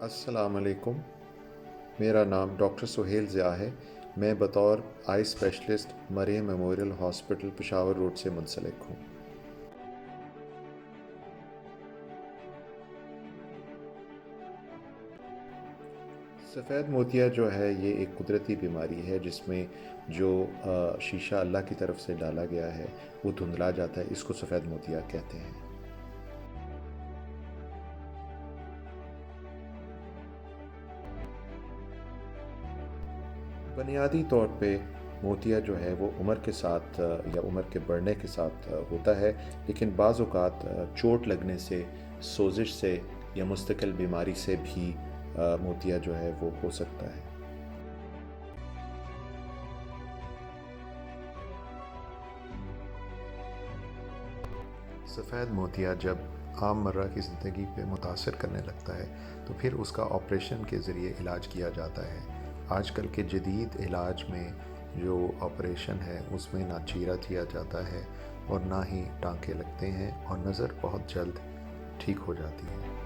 अस्सलाम वालेकुम। मेरा नाम डॉक्टर सुहेल ज़िया है। मैं बतौर eye specialist Maryam memorial hospital Peshawar road से मुंसलिक हूँ। सफ़ेद मोतिया जो है ये एक कुदरती बीमारी है जिसमें जो शीशा अल्लाह की तरफ से डाला गया है वो धुंधला जाता है। इसको सफ़ेद मोतिया कहते हैं। बुनियादी तौर पे मोतिया जो है वो उम्र के साथ या उम्र के बढ़ने के साथ होता है, लेकिन बाज़ औक़ात चोट लगने से, सोजिश से या मुस्तकिल बीमारी से भी मोतिया जो है वो हो सकता है। सफ़ेद मोतिया जब आम मर्रा की ज़िंदगी पे मुतासर करने लगता है तो फिर उसका ऑपरेशन के ज़रिए इलाज किया जाता है। आजकल के जदीद इलाज में जो ऑपरेशन है उसमें ना चीरा किया जाता है और ना ही टांके लगते हैं और नज़र बहुत जल्द ठीक हो जाती है।